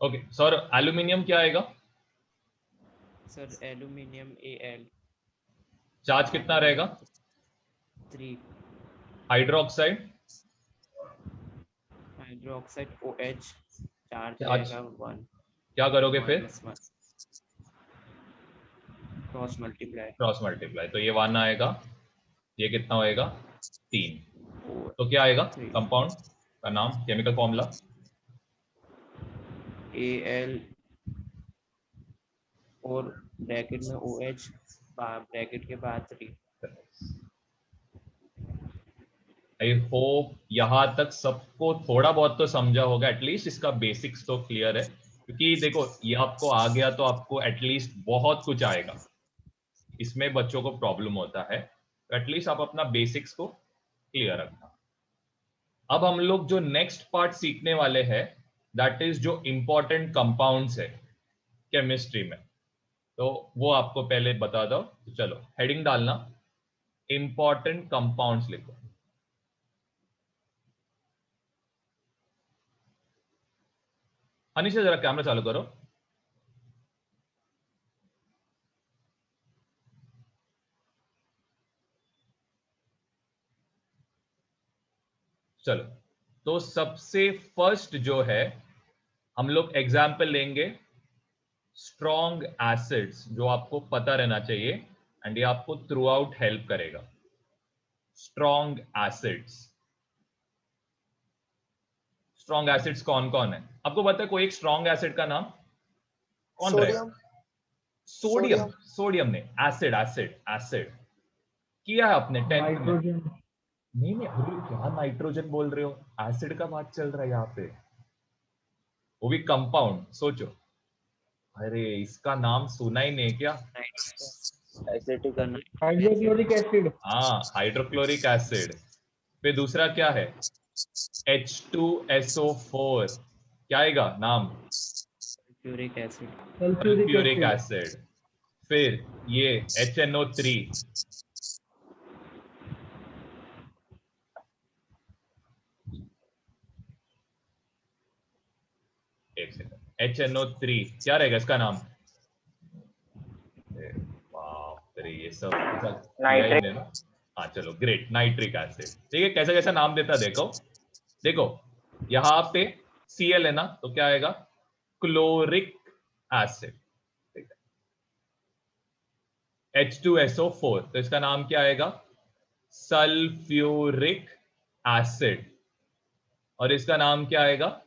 Okay sir, aluminium क्या आएगा? Sir aluminium Al, charge कितना रहेगा? 3, hydroxide? Hydroxide OH, charge charge रहेगा 1, क्या करोगे फिर? -1, क्रॉस मल्टीप्लाई, क्रॉस मल्टीप्लाई, तो ये 1 आएगा, ये कितना होएगा? 3। 4, तो क्या आएगा 3, कंपाउंड का नाम, केमिकल फॉर्मूला? Al और ब्रैकेट में OH, ब्रैकेट के बाद 3। आई होप यहां तक सबको थोड़ा बहुत तो समझा होगा, एटलीस्ट इसका बेसिक्स तो क्लियर है, क्योंकि देखो ये आपको आ गया तो आपको एटलीस्ट बहुत कुछ आएगा, इसमें बच्चों को प्रॉब्लम होता है, तो एटलीस्ट आप अपना बेसिक्स को क्लियर रखना। अब हम लोग जो नेक्स्ट पार्ट सीखने वाले हैं, दैट इज जो इंपॉर्टेंट कंपाउंड्स है केमिस्ट्री में, तो वो आपको पहले बता दो। तो चलो हेडिंग डालना, इंपॉर्टेंट कंपाउंड्स लिखो। अनिशा जरा कैमरा चालू करो। चलो, तो सबसे फर्स्ट जो है, हम लोग एग्जाम्पल लेंगे स्ट्रॉन्ग एसिड्स, जो आपको पता रहना चाहिए एंड ये आपको थ्रू आउट हेल्प करेगा। स्ट्रॉन्ग एसिड्स, स्ट्रॉन्ग एसिड्स कौन कौन है आपको पता है? कोई एक स्ट्रॉन्ग एसिड का नाम कौन रहेगा? सोडियम। सोडियम? सोडियम ने एसिड, एसिड एसिड किया है आपने 10th में? नाइट्रोजन। नहीं नहीं, अरे क्या नाइट्रोजन बोल रहे हो, एसिड का बात चल रहा है यहाँ पे, वो भी कंपाउंड। सोचो, अरे इसका नाम सुना ही नहीं क्या? Acetic hydrochloric acid. हाँ, हाइड्रोक्लोरिक एसिड। फिर दूसरा क्या है? H2SO4, क्या आएगा नाम? Sulphuric acid, sulphuric acid. फिर ये HNO3, एक सेकंड, HNO3 क्या रहेगा इसका नाम? बाप रे, ये सब किया ही नहीं ना। हाँ चलो ग्रेट, नाइट्रिक एसिड। ठीक है, कैसा कैसा नाम देता देखो। देखो यहां पे Cl है ना, तो क्या आएगा? Chloric acid. ठीक है, H2SO4, तो इसका नाम क्या आएगा? Sulphuric acid. और इसका नाम क्या आएगा?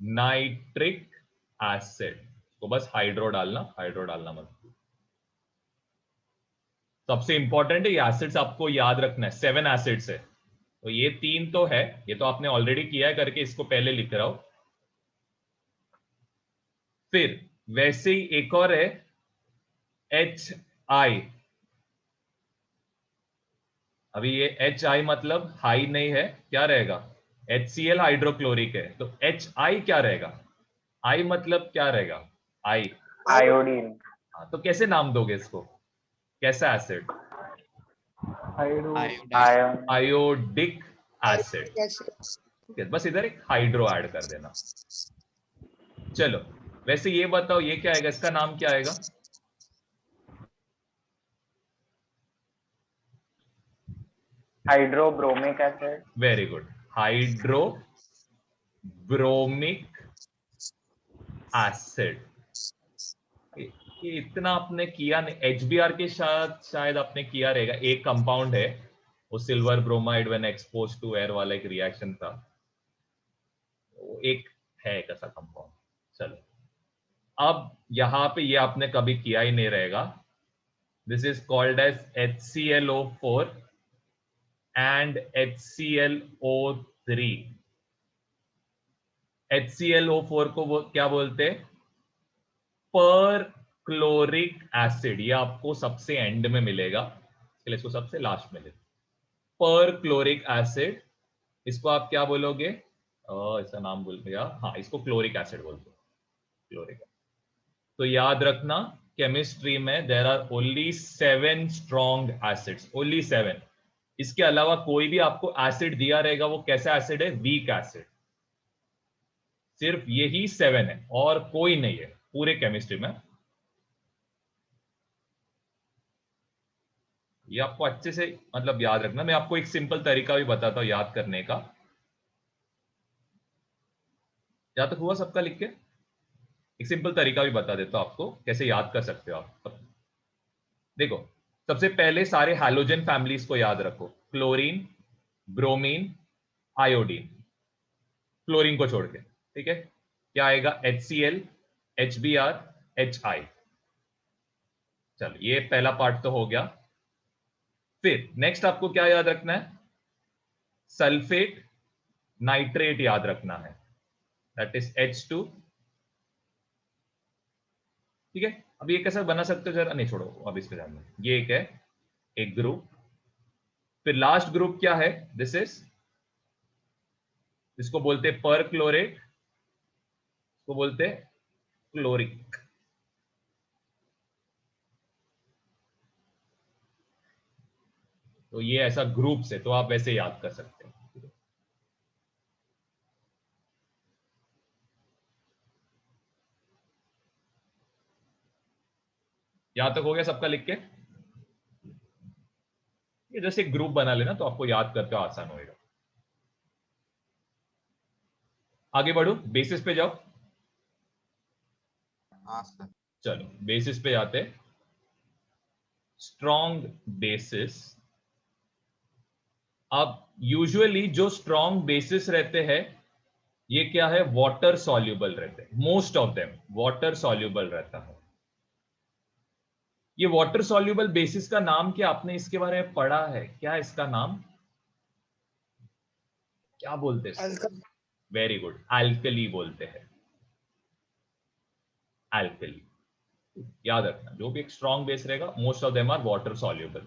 Nitric acid. तो बस हाइड्रो डालना, हाइड्रो डालना मत। सबसे इंपॉर्टेंट है ये एसिड्स आपको याद रखना है, 7 एसिड्स है, तो ये 3 तो है, ये तो आपने ऑलरेडी किया है करके, इसको पहले लिख रहा हूं। फिर वैसे ही एक और है HI। अभी ये HI मतलब हाई नहीं है, क्या रहेगा? HCl हाइड्रोक्लोरिक है, तो HI क्या रहेगा? I मतलब क्या रहेगा? I, iodine. हाँ, तो कैसे नाम दोगे इसको? कैसा एसिड? Iodine, iodic acid. कैसे? बस इधर एक हाइड्रो ऐड कर देना। चलो वैसे ये बताओ, ये क्या आएगा, इसका नाम क्या आएगा? Hydrobromic acid. Very good, hydro bromic acid. ये इतना आपने किया नहीं, HBr के साथ शायद आपने किया रहेगा, एक कंपाउंड है वो silver bromide when expose to air वाला एक रिएक्शन था, वो एक है कैसा कंपाउंड। चलो, अब यहां पे ये आपने कभी किया ही नहीं रहेगा, this is called as HClO4 and HClO3। HClO4 को वो क्या बोलते हैं? पर क्लोरिक एसिड। ये आपको सबसे एंड में मिलेगा, इसलिए इसको सबसे लास्ट में लिखो, पर क्लोरिक एसिड। इसको आप क्या बोलोगे? इसका नाम भूल गया, हाँ इसको क्लोरिक एसिड बोलते हैं, क्लोरिक। तो याद रखना, केमिस्ट्री में there are only 7 strong acids, only 7। इसके अलावा कोई भी आपको एसिड दिया रहेगा, वो कैसा एसिड है? Weak acid. सिर्फ यही 7 है और कोई नहीं है पूरे केमिस्ट्री में। ये आपको अच्छे से मतलब याद रखना। मैं आपको एक सिंपल तरीका भी बताता हूं याद करने का। या तक हुआ सबका लिख के? एक सिंपल तरीका भी बता देता हूं आपको कैसे याद कर सकते हो आप। देखो, सबसे पहले सारे हैलोजन फैमिलीज को याद रखो, क्लोरीन, ब्रोमीन, आयोडीन, क्लोरीन को छोड़ के, ठीक है? क्या आएगा? HCl, HBr, HI। चलो, ये पहला पार्ट तो हो गया। फिर नेक्स्ट आपको क्या याद रखना है? सल्फेट, नाइट्रेट याद रखना है, दैट इज H2। ठीक है, अब ये कैसे बना सकते हो जरा? नहीं छोड़ो, अब इस पे ध्यान दो। ये एक है, एक ग्रुप। फिर लास्ट ग्रुप क्या है? दिस इज, इसको बोलते हैं पर क्लोरेट, इसको बोलते हैं क्लोरिक। तो ये ऐसा ग्रुप से तो आप वैसे याद कर सकते हैं। यहां तक हो गया सबका लिख के? ये जैसे ग्रुप बना लेना तो आपको याद करते हो आसान होएगा। आगे बढ़ो, बेसिस पे जाओ। हाँ सर। चलो बेसिस पे जाते। Strong bases. अब यूजुअली जो स्ट्रॉन्ग बेसिस रहते हैं ये क्या है? वाटर सॉल्युबल रहते हैं, most of them water soluble रहता है। ये वाटर सॉल्युबल बेसिस का नाम क्या आपने इसके बारे में पढ़ा है? क्या है इसका नाम? क्या बोलते हैं? वेरी गुड, एल्कली बोलते हैं। एल्कली याद रखना, जो भी एक स्ट्रॉन्ग बेस रहेगा most of them are water soluble.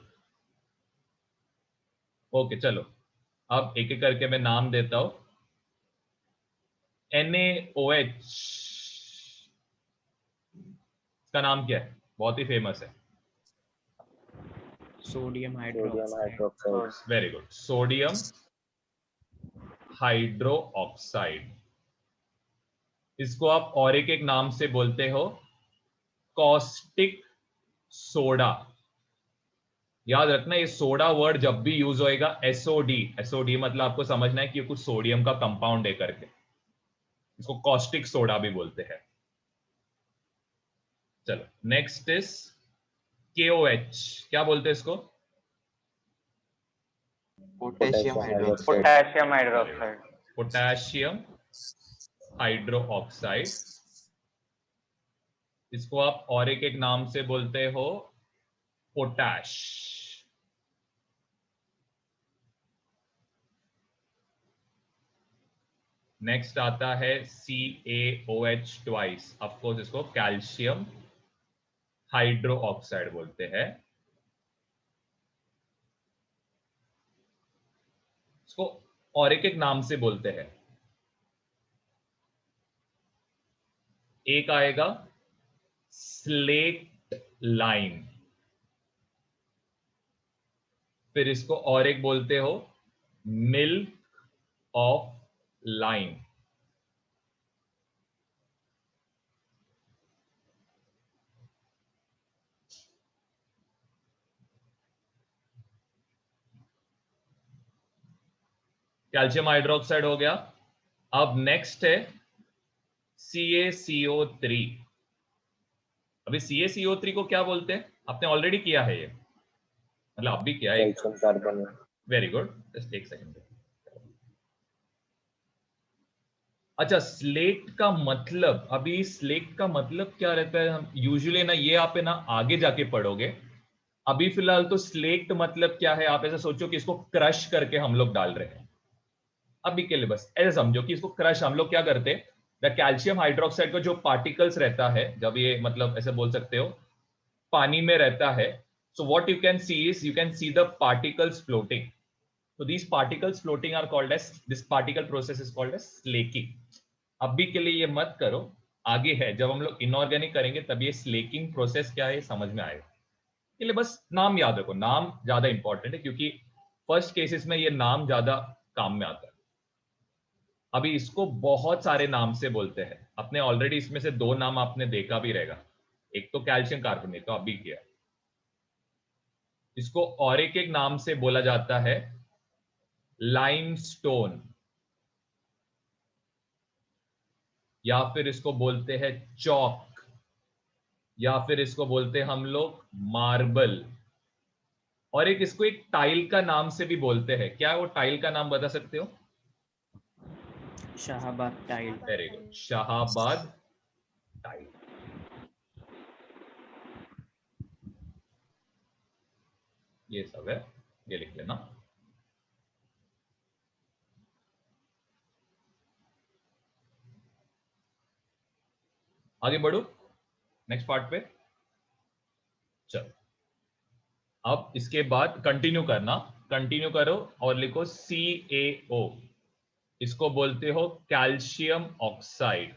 Okay चलो, अब एक एक करके मैं नाम देता हूं। NaOH, इसका नाम क्या है? बहुत ही फेमस है। Sodium sodium hydroxide. Hydroxide. Very good, sodium hydro oxide. इसको आप और एक नाम से बोलते हो, कॉस्टिक सोडा। याद रखना, ये सोडा वर्ड जब भी यूज होएगा SOD, SOD मतलब आपको समझना है कि कुछ सोडियम का कंपाउंड है करके, इसको कॉस्टिक सोडा भी बोलते हैं। चलो नेक्स्ट इज KOH। क्या बोलते हैं इसको? Potassium hydroxide. Potassium hydroxide. Potassium hydro oxide. इसको आप और एक नाम से बोलते हो, पोटैश। नेक्स्ट आता है CaOH ट्वाइस। ऑफकोर्स इसको कैल्शियम हाइड्रो ऑक्साइड बोलते हैं। इसको और एक नाम से बोलते हैं। एक आएगा स्लेट लाइम, फिर इसको और एक बोलते हो milk of lime. Calcium hydroxide हो गया। अब नेक्स्ट है CaCO3। अभी CaCO3 को क्या बोलते हैं? आपने ऑलरेडी किया है ये, मतलब आप भी किया है। Calcium carbonate. Very good, just एक सेकंड। अच्छा, स्लेट का मतलब, अभी स्लेट का मतलब क्या रहता है? हम यूजुअली ना ये आप है ना आगे जाके पढ़ोगे। अभी फिलहाल तो स्लेट मतलब क्या है, आप ऐसा सोचो कि इसको क्रश करके हम लोग डाल रहे हैं। अभी के लिए बस ऐसे समझो कि इसको क्रश हम लोग क्या करते हैं, द कैल्शियम हाइड्रोक्साइड का जो पार्टिकल्स रहता है, जब ये मतलब ऐसे बोल सकते हो पानी में रहता है, so what you can see is you can see the particles floating. So these particles floating are called as, this particle process is called as slaking. अभी के लिए ये मत करो, आगे है जब हम लोग इनऑर्गेनिक करेंगे तब ये स्लेकिंग प्रोसेस क्या है समझ में आएगा। के लिए बस नाम याद रखो, नाम ज्यादा इंपॉर्टेंट है क्योंकि फर्स्ट केसेस में ये नाम ज्यादा काम में आता है। अभी इसको बहुत सारे नाम से बोलते हैं, अपने ऑलरेडी इसमें से 2 नाम आपने देखा भी रहेगा, एक तो कैल्शियम कार्बोनेट, तो अभी किया। इसको और एक नाम से बोला जाता है लाइमस्टोन, या फिर इसको बोलते हैं चॉक, या फिर इसको बोलते हैं हम लोग मार्बल, और एक इसको एक टाइल का नाम से भी बोलते हैं। क्या है वो टाइल का नाम, बता सकते हो? Shahabad tile. Very good, Shahabad tile. ये सब है, ये लिख लेना। आगे बढ़ो नेक्स्ट पार्ट पे। चलो, अब इसके बाद कंटिन्यू करना, कंटिन्यू करो और लिखो CaO। इसको बोलते हो कैल्शियम ऑक्साइड,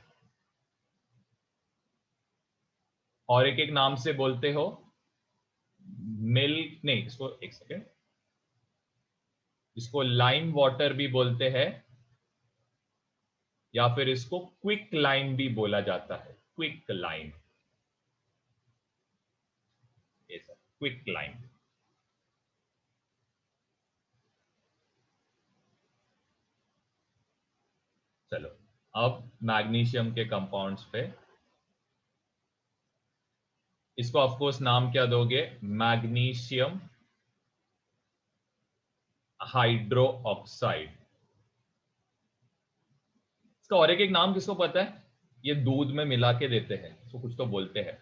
और एक नाम से बोलते हो मिल्क, नहीं इसको एक सेकेंड, इसको लाइम वाटर भी बोलते हैं, या फिर इसको क्विक लाइम भी बोला जाता है, क्विक लाइम, ये सब क्विक लाइम। चलो, अब मैग्नीशियम के कंपाउंड्स पे, इसको ऑफ कोर्स नाम क्या दोगे? Magnesium hydro oxide. इसका और एक नाम किसको पता है? ये दूध में मिला के देते हैं, इसको कुछ तो बोलते हैं,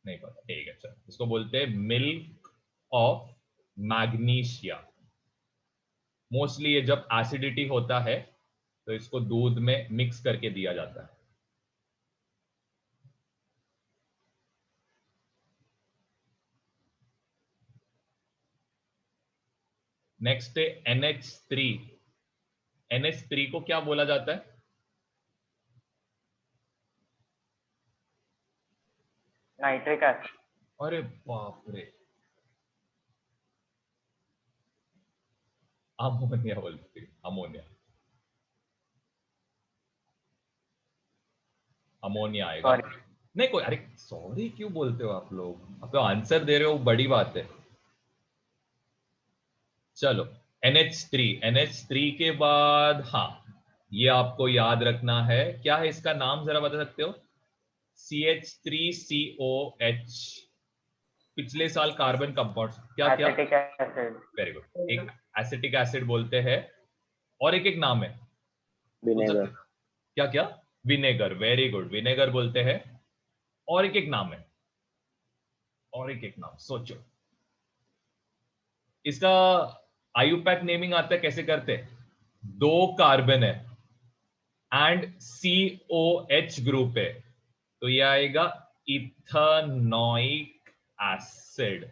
नहीं पता, ठीक है चलो, इसको बोलते हैं मिल्क ऑफ मैग्नीशिया। मोस्टली ये जब एसिडिटी होता है तो इसको दूध में मिक्स करके दिया जाता है। नेक्स्ट है NH3। NH3 को क्या बोला जाता है? Nitric acid. अरे बाप रे, अमोनिया बोलते हैं, अमोनिया, अमोनिया आएगा। सॉरी। नहीं कोई, अरे सॉरी क्यों बोलते हो आप लोग, आप तो आंसर दे रहे हो, बड़ी बात है। चलो, NH3 के बाद, हाँ ये आपको याद रखना है, क्या है इसका नाम जरा बता सकते हो? CH3COH। पिछले साल कार्बन कंपाउंड क्या क्या? Acetic acid. वेरी गुड, एक एसिटिक एसिड बोलते हैं, और एक नाम है विनेगर। क्या क्या? विनेगर, वेरी गुड, विनेगर बोलते हैं, और एक नाम है, और एक नाम सोचो। इसका आयुपैक नेमिंग आता है, कैसे करते हैं? 2 कार्बन है एंड COH ग्रुप है, तो ये आएगा इथेनॉइक एसिड।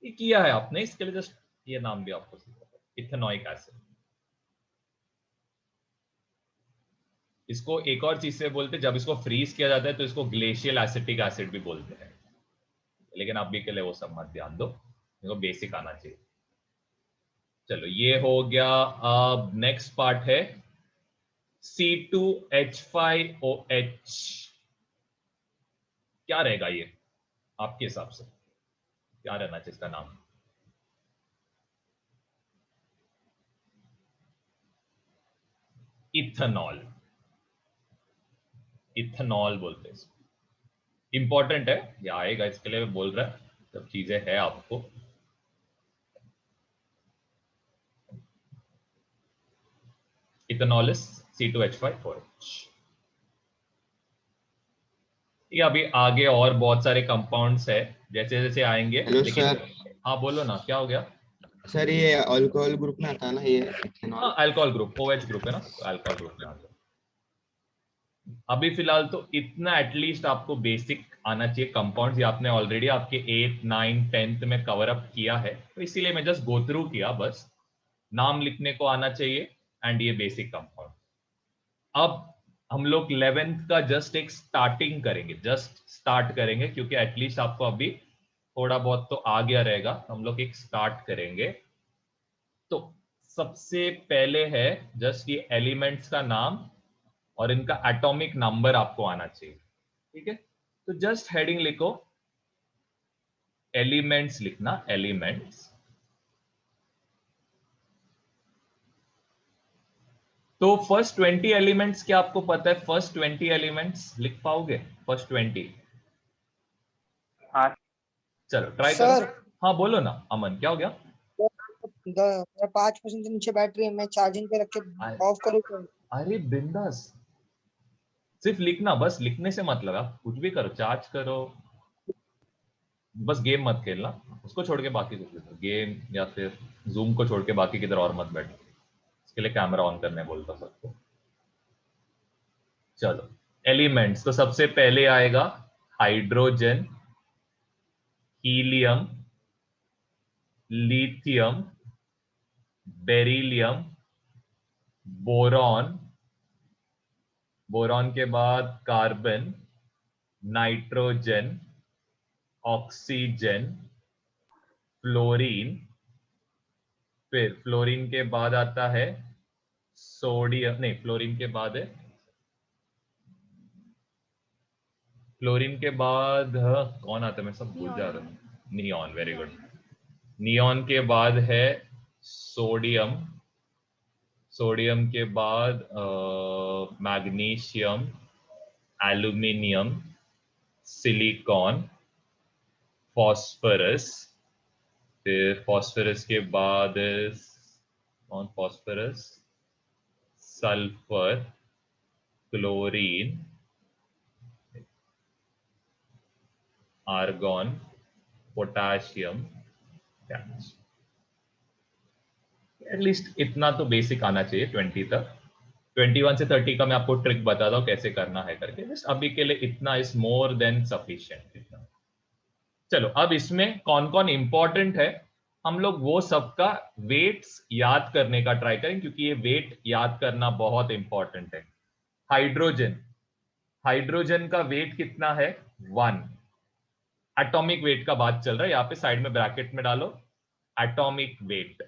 ये किया है आपने, इसके लिए जस्ट ये नाम भी आपको इथेनॉइक एसिड। इसको एक और चीज से बोलते हैं, जब इसको फ्रीज किया जाता है तो इसको ग्लेशियल एसिटिक एसिड भी बोलते हैं, लेकिन अभी के लिए वो सब मत ध्यान दो, इसको बेसिक आना चाहिए। चलो ये हो गया। अब नेक्स्ट पार्ट है C2H5OH। क्या रहेगा ये आपके हिसाब से, क्या रहना चाहिए इसका नाम? इथेनॉल, इथेनॉल बोलते हैं इसको। इंपॉर्टेंट है, ये आएगा, इसके लिए बोल रहा है, सब चीजें है आपको। Ethanol is C2H5OH। ये अभी आगे और बहुत सारे कंपाउंड्स है, जैसे जैसे आएंगे। हेलो लेकिन सर। हाँ बोलो ना, क्या हो गया? सर ये अल्कोहल ग्रुप में आता है ना, ये इथेनॉल? हाँ अल्कोहल ग्रुप, OH ग्रुप है ना, तो अल्कोहल ग्रुप में आता है। अभी फिलहाल तो इतना एटलीस्ट आपको बेसिक आना चाहिए। कंपाउंड्स ये आपने ऑलरेडी आपके 8th 9th 10th में कवर अप किया है, तो इसीलिए मैं जस्ट गो थ्रू किया, बस नाम लिखने को आना चाहिए एंड ये बेसिक कंपाउंड। अब हम लोग 11th का जस्ट एक स्टार्टिंग करेंगे, जस्ट स्टार्ट करेंगे, क्योंकि एटलीस्ट आपको अभी थोड़ा बहुत तो आ गया रहेगा, हम लोग एक स्टार्ट करेंगे। तो सबसे पहले है जस्ट ये एलिमेंट्स का नाम और इनका एटॉमिक नंबर आपको आना चाहिए, ठीक है। तो जस्ट हेडिंग लिखो, एलिमेंट्स लिखना, एलिमेंट्स। तो फर्स्ट 20 एलिमेंट्स क्या आपको पता है? फर्स्ट 20 एलिमेंट्स लिख पाओगे? फर्स्ट 20? हाँ चलो ट्राई करो। सर हाँ बोलो ना अमन, क्या हो गया? 5% से नीचे बैटरी है, मैं चार्जिंग पे रख के ऑफ करूँ तो? अरे बिंदास, सिर्फ लिखना, बस लिखने से मतलब है, आप कुछ भी करो, चार्ज करो, बस गेम मत खेलना, उसको छोड़ के बाकी कुछ भी करो, गेम या फिर जूम को छोड़ के बाकी किधर और मत बैठो, इसके लिए कैमरा ऑन करने बोलता सबको। चलो एलिमेंट्स, तो सबसे पहले आएगा hydrogen, helium, lithium, beryllium, boron, boron के बाद कार्बन, नाइट्रोजन, ऑक्सीजन, फ्लोरीन, फिर फ्लोरीन के बाद आता है सोडियम, नहीं फ्लोरीन के बाद है, फ्लोरीन के बाद कौन आता है, मैं सब भूल जा रहा हूँ, नियॉन, वेरी गुड। नियॉन के बाद है सोडियम, सोडियम के बाद मैग्नीशियम, एल्यूमिनियम, सिलिकॉन, फॉस्फोरस, फिर फॉस्फोरस के बाद कौन, phosphorus, sulphur, chlorine, argon, potassium, at least इतना तो बेसिक आना चाहिए 20 तक। 21 से 30 का मैं आपको ट्रिक बताता हूँ कैसे करना है करके, जस्ट अभी के लिए इतना इज मोर देन सफिशिएंट, इतना। चलो अब इसमें कौन कौन इंपॉर्टेंट है, हम लोग वो सबका वेट्स याद करने का ट्राई करें, क्योंकि ये वेट याद करना बहुत इंपॉर्टेंट है। हाइड्रोजन, हाइड्रोजन का वेट कितना है? 1। एटॉमिक वेट का बात चल रहा है, यहां पे साइड में ब्रैकेट में डालो एटॉमिक वेट।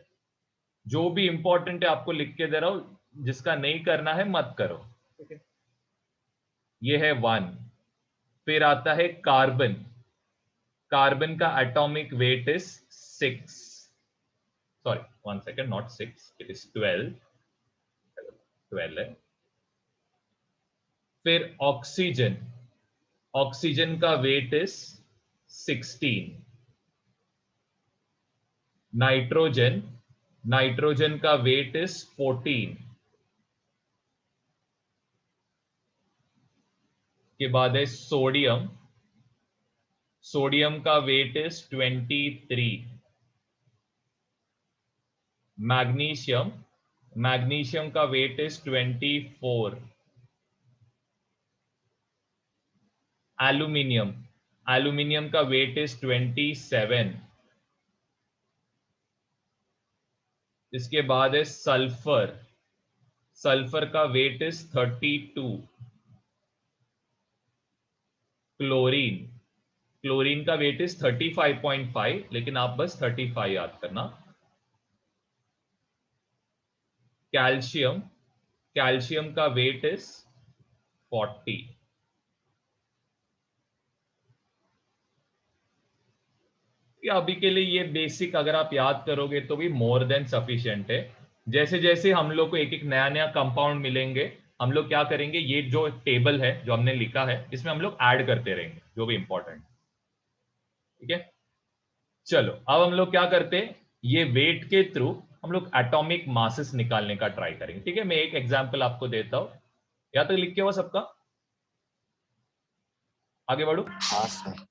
जो भी इंपॉर्टेंट है आपको लिख के दे रहा हूं, जिसका नहीं करना है मत करो, ये है 1। फिर आता है कार्बन, कार्बन का atomic weight is 6, sorry 1 second, not 6, it is 12, 12 है। फिर ऑक्सीजन, ऑक्सीजन का वेट इज 16। नाइट्रोजन, नाइट्रोजन का वेट इज 14। के बाद है सोडियम, सोडियम का वेट इज 23। मैग्नीशियम, मैग्नीशियम का वेट इज 24। एल्यूमिनियम, एल्यूमिनियम का वेट इज 27। इसके बाद है सल्फर, सल्फर का वेट इज 32। क्लोरीन, क्लोरीन का वेट इज 35.5, लेकिन आप बस 35 याद करना। कैल्शियम, कैल्शियम का वेट इज 40। अभी के लिए ये बेसिक अगर आप याद करोगे तो भी मोर देन सफिशिएंट है। जैसे जैसे हम लोग को एक एक नया नया कंपाउंड मिलेंगे, हम लोग क्या करेंगे, ये जो टेबल है जो हमने लिखा है इसमें हम लोग ऐड करते रहेंगे जो भी इंपॉर्टेंट, ठीक है। चलो अब हम लोग क्या करते हैं, ये वेट के थ्रू हम लोग एटॉमिक मासेस निकालने का ट्राई करेंगे, ठीक है। मैं एक एग्जांपल आपको देता हूं, या तो लिख के हुआ सबका, आगे बढ़ो। हाँ सर।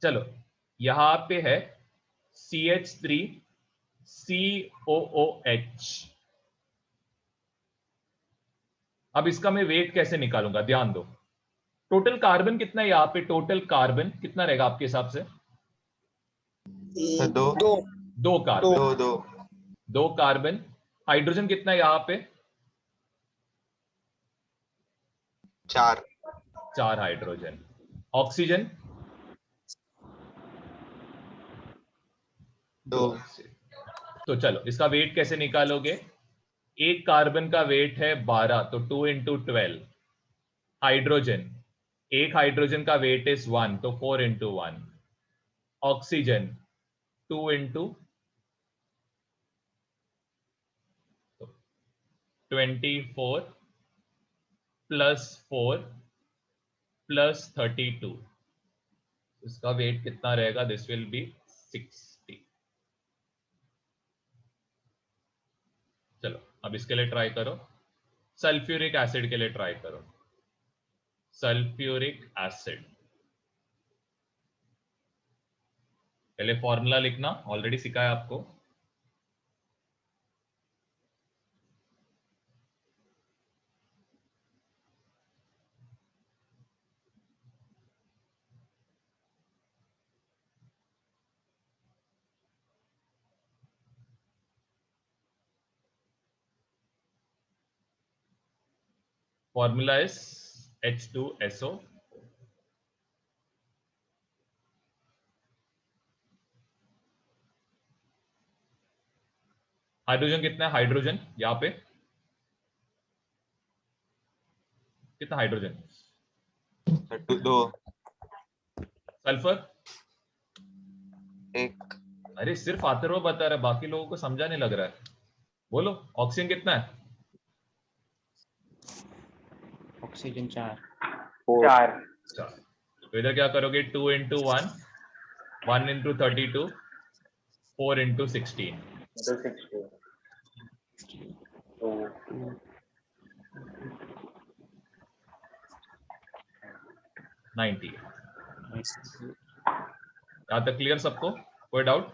चलो यहां पे है CH3COOH। अब इसका मैं वेट कैसे निकालूंगा, ध्यान दो। टोटल कार्बन कितना है यहां पे, टोटल कार्बन कितना रहेगा आपके हिसाब से? सर दो। दो कार्बन, दो दो। दो कार्बन। हाइड्रोजन कितना है यहां पे? 4। 4 हाइड्रोजन। ऑक्सीजन 2। तो चलो इसका वेट कैसे निकालोगे? एक कार्बन का वेट है 12, तो 2 इंटू 12। हाइड्रोजन, एक हाइड्रोजन का वेट इज 1, तो 4 into 1। Oxygen 2 into 24 plus 4 plus 32, इसका वेट कितना रहेगा? This will be 60। चलो अब इसके लिए ट्राई करो, सल्फ्यूरिक एसिड के लिए ट्राई करो। सल्फ्यूरिक एसिड, पहले फॉर्मूला लिखना, ऑलरेडी सिखाया आपको। Formula is H2SO। हाइड्रोजन कितना है? हाइड्रोजन यहां पे कितना हाइड्रोजन? Sir 2 sulphur? 1 अरे सिर्फ आतरवा बता रहा है, बाकी लोगों को समझा नहीं लग रहा है। बोलो ऑक्सीजन कितना है? ऑक्सीजन 4। 4 तो इधर क्या करोगे? 2 इंटू 1, 1 इंटू 32, 4 इंटू 16। into 60 तो 90। यहां तक क्लियर सबको? कोई डाउट?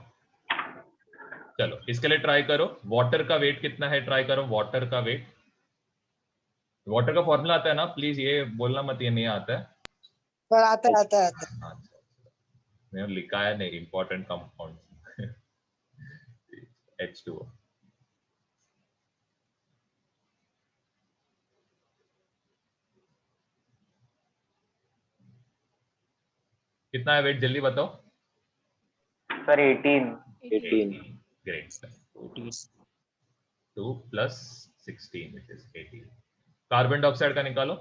चलो इसके लिए ट्राई करो, वाटर का वेट कितना है? ट्राई करो वाटर का वेट। वाटर का फॉर्मूला आता है ना? प्लीज ये बोलना मत ये नहीं आता है। पर आता है आता है आता है। अच्छा, मैंने लिखा है नहीं, इंपॉर्टेंट कंपाउंड। H2O। कितना है वेट? जल्दी बताओ। Sir 18 great. 2 plus 16 which is 18। Carbon dioxide का निकालो।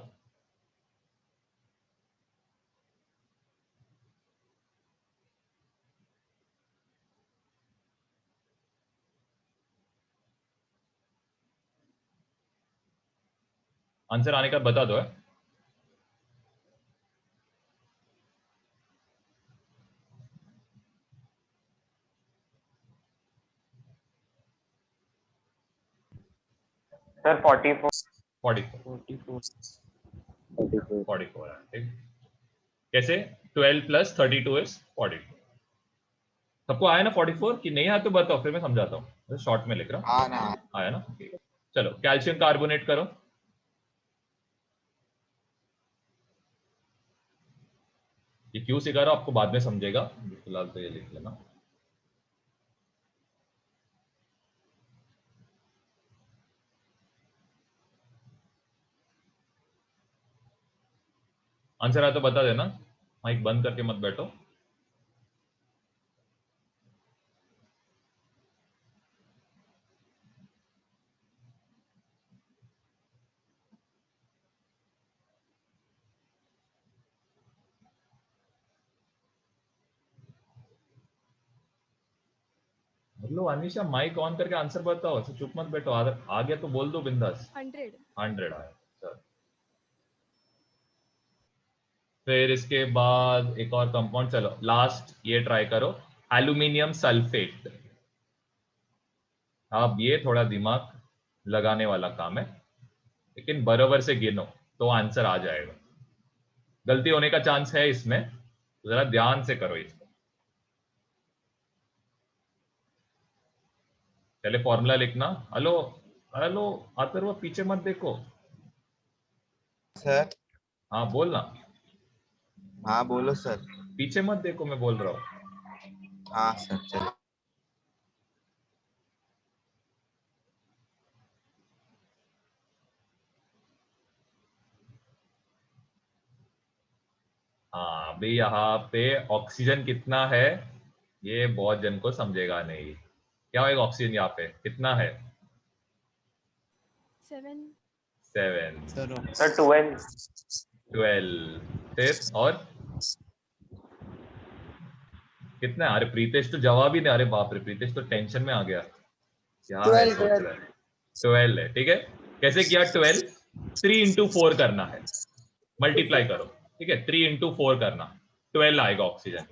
आंसर आने का बता दो है। सर 44 44 है, ठीक। कैसे? 12 प्लस 32 इज 44। सबको आया ना 44? कि नहीं आया तो बताओ, फिर मैं समझाता हूँ। शॉर्ट में लिख रहा हूँ। हाँ ना आया ना? चलो कैल्शियम कार्बोनेट करो। ये क्यों सिखा रहा हूं आपको बाद में समझेगा, फिलहाल तो ये लिख लेना। आंसर आया तो बता देना, माइक बंद करके मत बैठो। बोलो अनिशा, माइक ऑन करके आंसर बताओ, ऐसे चुप मत बैठो। आ गया तो बोल दो बिंदास। 100 आया। चल फिर इसके बाद एक और कंपाउंड, चलो लास्ट ये ट्राई करो, एल्यूमिनियम सल्फेट। अब ये थोड़ा दिमाग लगाने वाला काम है, लेकिन बराबर से गिनो तो आंसर आ जाएगा। गलती होने का चांस है इसमें, तो जरा ध्यान से करो इसको। पहले फॉर्मूला लिखना। हेलो हेलो अथर्व, पीछे मत देखो। सर। हाँ बोलना। हाँ बोलो सर। पीछे मत देखो, मैं बोल रहा हूँ। हाँ सर चलो। हाँ अभी यहाँ पे ऑक्सीजन कितना है ये बहुत जन को समझेगा नहीं। क्या होगा ऑक्सीजन यहाँ पे कितना है? 7 7 सर 12 12 फिर और कितना है? अरे प्रीतेश तो जवाब ही नहीं, अरे बाप रे प्रीतेश तो टेंशन में आ गया, क्या है 12 सोच रहा है। 12 है, ठीक है। कैसे किया? 12 3 into 4 करना है, मल्टीप्लाई करो, ठीक है। 3 into 4 करना, 12 आएगा ऑक्सीजन।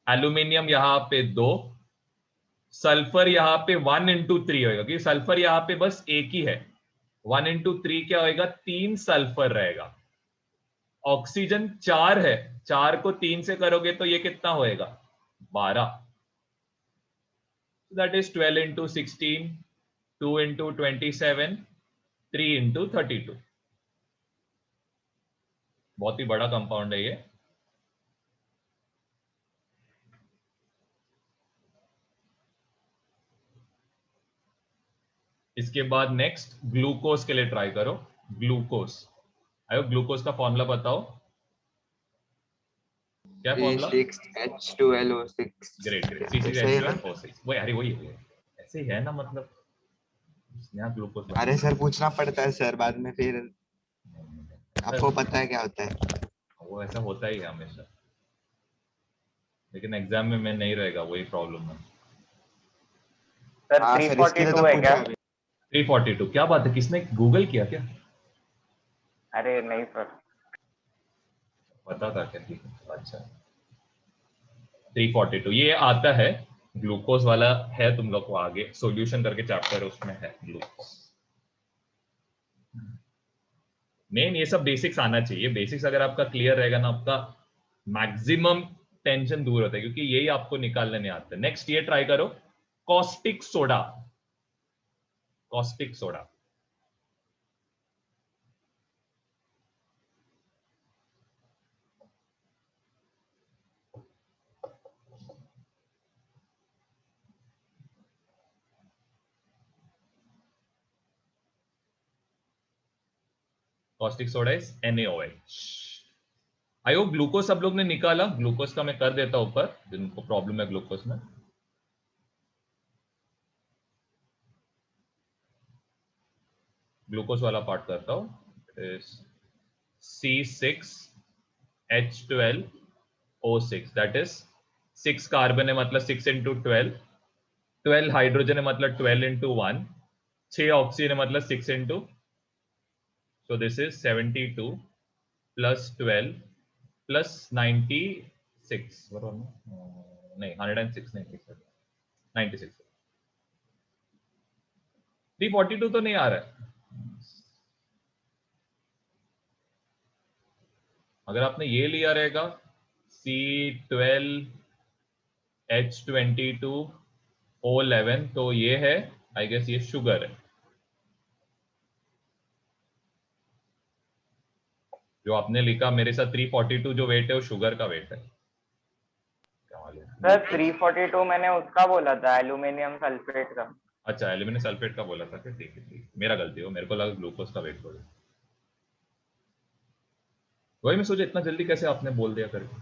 एल्यूमिनियम यहाँ पे 2, सल्फर यहाँ पे 1 into 3 होगा, क्योंकि सल्फर यहाँ पे बस एक ही है। 1 into 3 क्या होगा? 3 सल्फर रहेगा। ऑक्सीजन 4 है, 4 को 3 से करोगे तो ये कितना होएगा? 12। That is 12 into 16, 2 into 27, 3 into 32। बहुत ही बड़ा कंपाउंड है ये। इसके बाद नेक्स्ट ग्लूकोज के लिए ट्राई करो। ग्लूकोज, आयो ग्लूकोज का फॉर्मूला बताओ, क्या फॉर्मूला? C6H12O6। ग्रेट ग्रेट, सही है ना? C6H12O6 वही, अरे वही है, ऐसे ही है ना, मतलब यहाँ ग्लूकोज। अरे सर पूछना पड़ता है सर बाद में, फिर आपको पता है क्या होता है। वो ऐसा होता ही है हमेशा, लेकिन एग्जाम में मैं नहीं रहेगा, वही प्रॉब्लम है। सर हाँ सर, इसके लिए 342 तो है पूछ क्या? रहा है। 342 क्या बात है, किसने गूगल किया क्या? अरे नहीं सर। पता था क्या? ठीक है, अच्छा। 342 ये आता है, ग्लूकोज वाला है, तुम लोग को आगे सॉल्यूशन करके चैप्टर उसमें है ग्लूकोज। मेन ये सब बेसिक्स आना चाहिए, बेसिक्स अगर आपका क्लियर रहेगा ना, आपका मैक्सिमम टेंशन दूर होता है, क्योंकि यही आपको निकालने नहीं आता। नेक्स्ट ये ट्राई करो, caustic soda. Caustic soda, caustic soda is NaOH। I hope glucose सब लोग ने निकाला। ग्लूकोज का मैं कर देता हूं ऊपर, जिनको प्रॉब्लम है ग्लूकोज में। ग्लूकोज वाला पार्ट करता हूं। C6H12O6 दैट इज 6 कार्बन है, मतलब 6 into 12, 12 हाइड्रोजन है, मतलब 12 into 1, 6 ऑक्सीजन है, मतलब 6 into, so this is 72 plus 12 plus 96, नहीं 106 नहीं, 96। 342 तो नहीं आ रहा है। अगर आपने ये लिया रहेगा C12H22O11, तो ये है, आई गेस ये शुगर है। जो आपने लिखा मेरे साथ 342 जो वेट है वो शुगर का वेट है। सर 342 मैंने उसका बोला था, एल्यूमिनियम सल्फेट का। अच्छा, एल्यूमिनियम सल्फेट का बोला था, ठीक है ठीक, मेरा गलती हो, मेरे को लगा ग्लूकोज का वेट बोला। वही मैं सोचा इतना जल्दी कैसे आपने बोल दिया करके।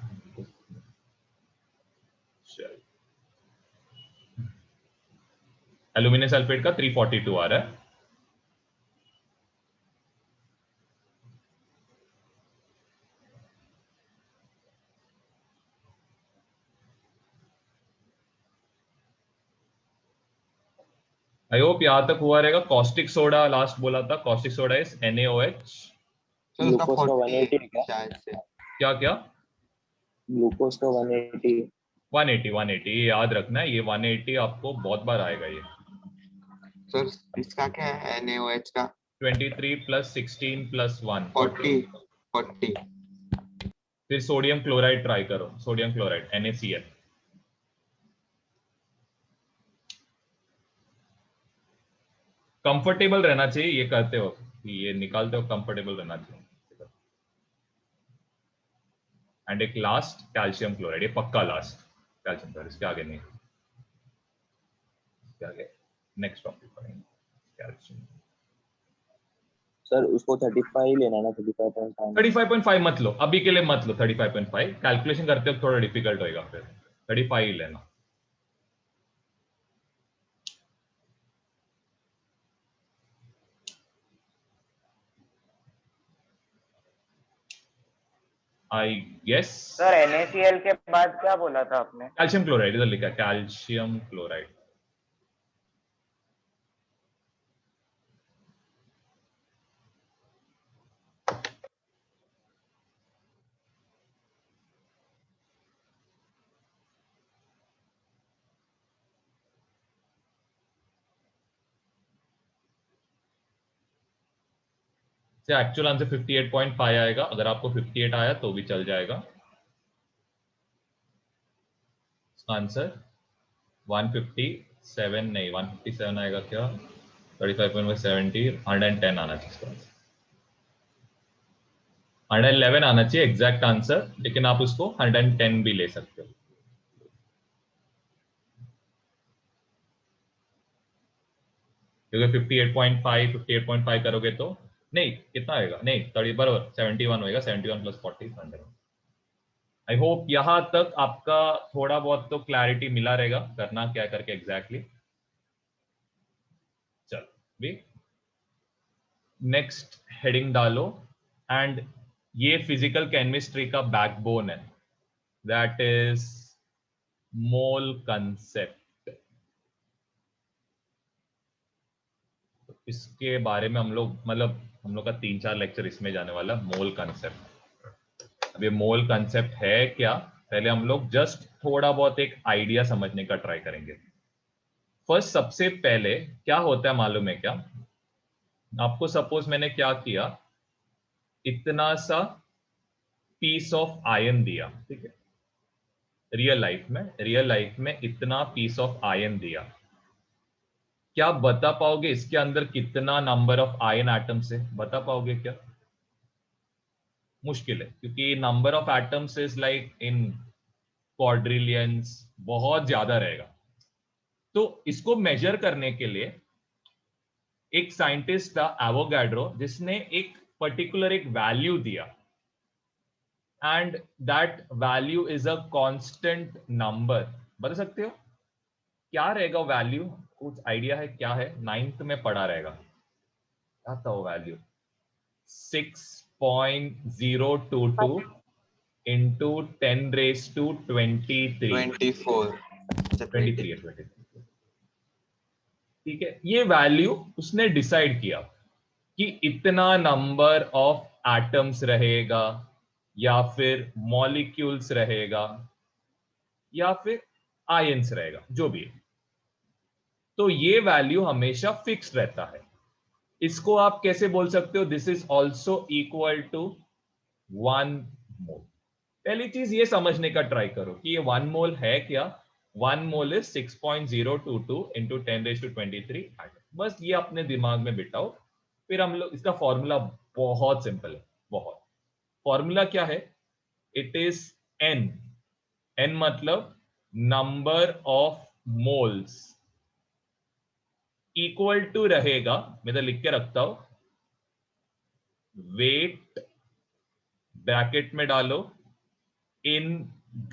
एल्यूमिनियम सल्फेट का 342 आ रहा है। आई होप यहां तक हुआ रहेगा। कॉस्टिक सोडा लास्ट बोला था, caustic soda is NaOH। Sir उसका ग्लूकोज का 40 180 है क्या? शायद से। क्या क्या? ग्लूकोज का 180। 180 180 ये याद रखना है, ये 180 आपको बहुत बार आएगा ये। सर इसका क्या है NaOH का? 23 plus 16 plus 1 40। फिर सोडियम क्लोराइड ट्राई करो, सोडियम क्लोराइड NaCl। कंफर्टेबल रहना चाहिए ये करते हो, ये निकालते हो, कंफर्टेबल रहना चाहिए। एंड एक लास्ट कैल्शियम क्लोराइड, ये पक्का लास्ट कैल्शियम क्लोराइड, इसके आगे नहीं, इसके आगे नेक्स्ट टॉपिक पढ़ेंगे कैल्शियम। सर उसको 35 लेना ना, 35.5। 35.5 मत लो अभी के लिए, मत लो 35.5, कैलकुलेशन करते हो थोड़ा डिफिकल्ट होएगा, फिर 35 ही लेना। आई गेस सर NaCl के बाद क्या बोला था आपने? कैल्शियम क्लोराइड, इधर लिखा है कैल्शियम क्लोराइड। एक्चुअल आंसर 58.5 आएगा। अगर आपको 58 आया तो भी चल जाएगा। आंसर 157 नहीं, 157 आएगा क्या? 35.70 110 आना चाहिए, 111 आना चाहिए एग्जैक्ट आंसर, लेकिन आप उसको 110 भी ले सकते हो। क्योंकि 58.5 58.5 करोगे तो नहीं कितना आएगा, नहीं 30 बराबर 71 होएगा, 71 प्लस 40 100। आई होप यहां तक आपका थोड़ा बहुत तो क्लैरिटी मिला रहेगा करना क्या करके एग्जैक्टली। चलो भी नेक्स्ट हेडिंग डालो, एंड ये फिजिकल केमिस्ट्री का बैकबोन है, दैट इज मोल कंसेप्ट। इसके बारे में हम लोग का 3-4 लेक्चर इसमें जाने वाला, मोल कंसेप्ट। अब ये मोल कंसेप्ट है क्या, पहले हम लोग जस्ट थोड़ा बहुत एक आइडिया समझने का ट्राई करेंगे। फर्स्ट सबसे पहले क्या होता है मालूम है क्या आपको? सपोज मैंने क्या किया, इतना सा पीस ऑफ आयन दिया, ठीक है, रियल लाइफ में इतना पीस ऑफ आयन दिया। क्या आप बता पाओगे इसके अंदर कितना नंबर ऑफ आयन एटम्स है? बता पाओगे क्या? मुश्किल है, क्योंकि number of atoms is like in quadrillions, बहुत ज्यादा रहेगा। तो इसको मेजर करने के लिए एक साइंटिस्ट था एवोगाड्रो, जिसने एक पर्टिकुलर एक वैल्यू दिया, and that value is a constant number. बता सकते हो क्या रहेगा वैल्यू? कुछ आइडिया है क्या है? 9th में पढ़ा रहेगा, क्या था वो वैल्यू? 6.022 into 10 raised to 23 23 ठीक है। ये वैल्यू उसने डिसाइड किया कि इतना नंबर ऑफ एटम्स रहेगा, या फिर मॉलिक्यूल्स रहेगा, या फिर आयंस रहेगा, जो भी है। तो ये वैल्यू हमेशा फिक्स रहता है। इसको आप कैसे बोल सकते हो? This is also equal to 1 mole. पहली चीज ये समझने का ट्राई करो कि ये 1 मोल है क्या। 1 mole is 6.022 into 10 raised to 23 atom. बस ये अपने दिमाग में बिठाओ। फिर हम लोग इसका फॉर्मूला बहुत सिंपल है, बहुत। फॉर्मूला क्या है? It is N. एन मतलब number of moles equal to रहेगा, मैं तो लिख के रखता हूं, वेट ब्रैकेट में डालो इन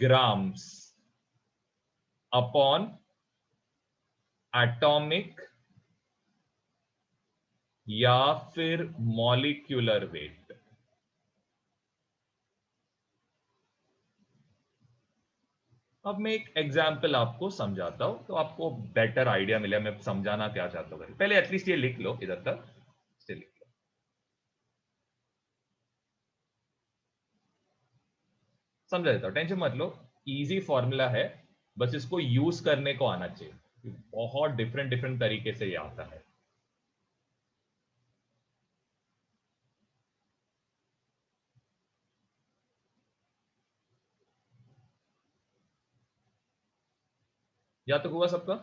ग्राम्स अपॉन एटॉमिक या फिर मॉलिक्यूलर वेट। अब मैं एक एग्जांपल आपको समझाता हूं तो आपको बेटर आइडिया मिले मैं समझाना क्या चाहता हूं। पहले एटलीस्ट ये लिख लो, इधर तक से लिख लो। समझा देता हूं, टेंशन मत लो। इजी फॉर्मूला है, बस इसको यूज करने को आना चाहिए। बहुत डिफरेंट डिफरेंट तरीके से ये आता है। या तो हुआ सबका?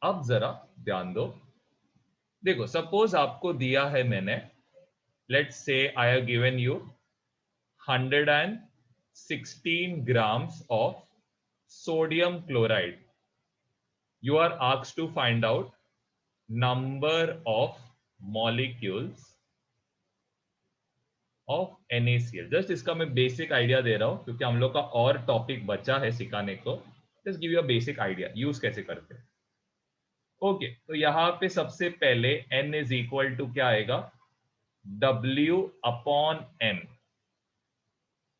अब जरा ध्यान दो। देखो सपोज आपको दिया है मैंने, let's say I have given you 116 grams of sodium chloride. You are asked to find out number of molecules of NaCl. Just इसका मैं बेसिक आइडिया दे रहा हूं क्योंकि हम लोग का और टॉपिक बचा है सिखाने को। Just give you a basic idea use कैसे करते हैं। ओके, तो यहां पे सबसे पहले n इज इक्वल टू क्या आएगा? W upon M।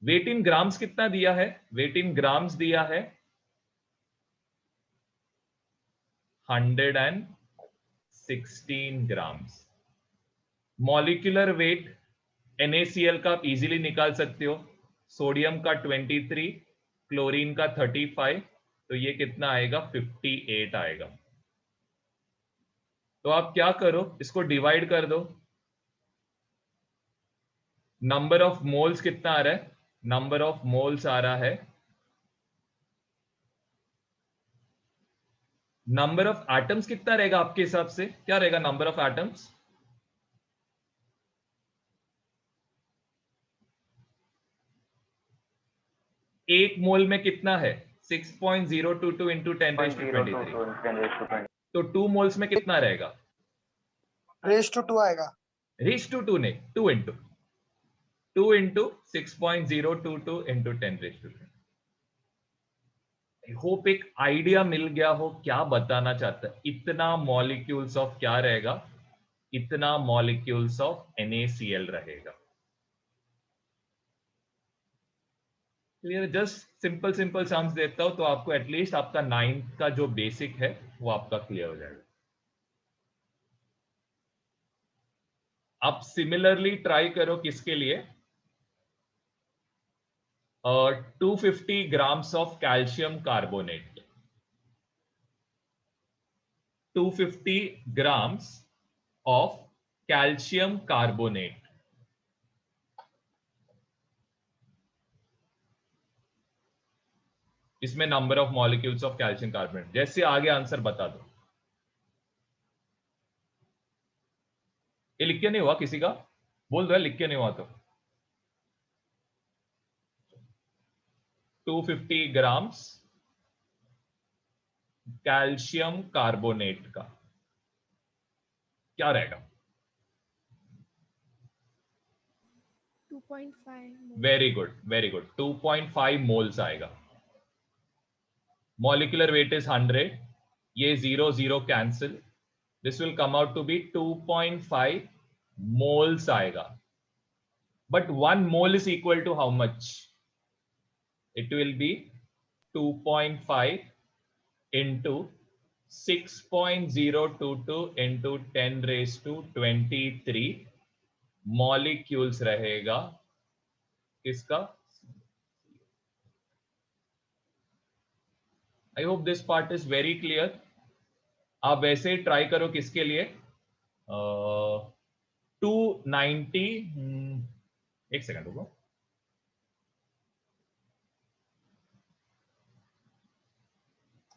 Weight in grams कितना दिया है? वेट इन ग्राम्स दिया है 116 ग्राम्स। मॉलिक्यूलर वेट NaCl का आप इजीली निकाल सकते हो। सोडियम का 23, क्लोरीन का 35, तो ये कितना आएगा? 58 आएगा। तो आप क्या करो, इसको डिवाइड कर दो। नंबर ऑफ मोल्स कितना आ रहा है? नंबर ऑफ मोल्स आ रहा है, नंबर ऑफ एटम्स कितना रहेगा आपके हिसाब से? क्या रहेगा नंबर ऑफ एटम्स? एक मोल में कितना है? 6.022 इंटू 10⁻23। तो 2 मोल्स में कितना रहेगा? रेस टू 2 आएगा। रेस टू 2 नहीं, 2 इंटू 6.022 इंटू 10⁻23। आई होप एक आइडिया मिल गया हो क्या बताना चाहता है। इतना मॉलिक्यूल्स ऑफ क्या रहेगा? इतना मॉलिक्यूल्स ऑफ NaCl रहेगा। Clear? Just simple simple sums देता हूं तो आपको एटलीस्ट आपका 9th का जो बेसिक है वो आपका क्लियर हो जाएगा। आप सिमिलरली ट्राई करो किसके लिए? 250 grams of calcium carbonate. 250 grams of calcium carbonate. इसमें number of molecules of calcium carbonate. जैसे आगे आंसर बता दो। ये लिख के नहीं हुआ किसी का? बोल दो यार, लिख के नहीं हुआ तो। 250 ग्राम्स कैल्शियम कार्बोनेट का क्या रहेगा? 2.5 very good, very good. 2.5 moles आएगा। Molecular weight is 100। ये 0 0 cancel. This will come out to be 2.5 moles आएगा। But 1 mole is equal to how much? It will be 2.5 into 6.022 into 10⁻23 molecules रहेगा किसका? I hope this part is very clear. आप वैसे ही try करो किसके लिए? 290, एक सेकंड रुको।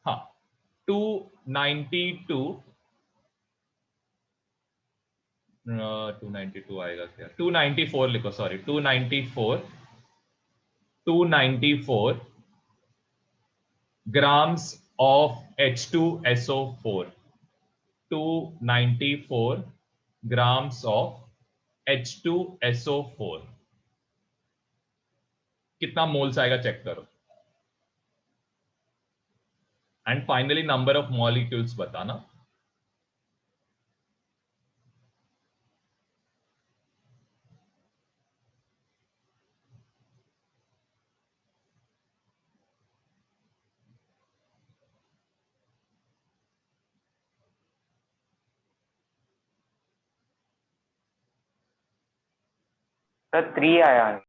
हाँ, 292 292 आएगा क्या? 294 लिखो, sorry 294 grams of H2SO4। 294 grams of H2SO4 कितना मोल्स आएगा चेक करो। And finally number of molecules बताना। सर 3 आया।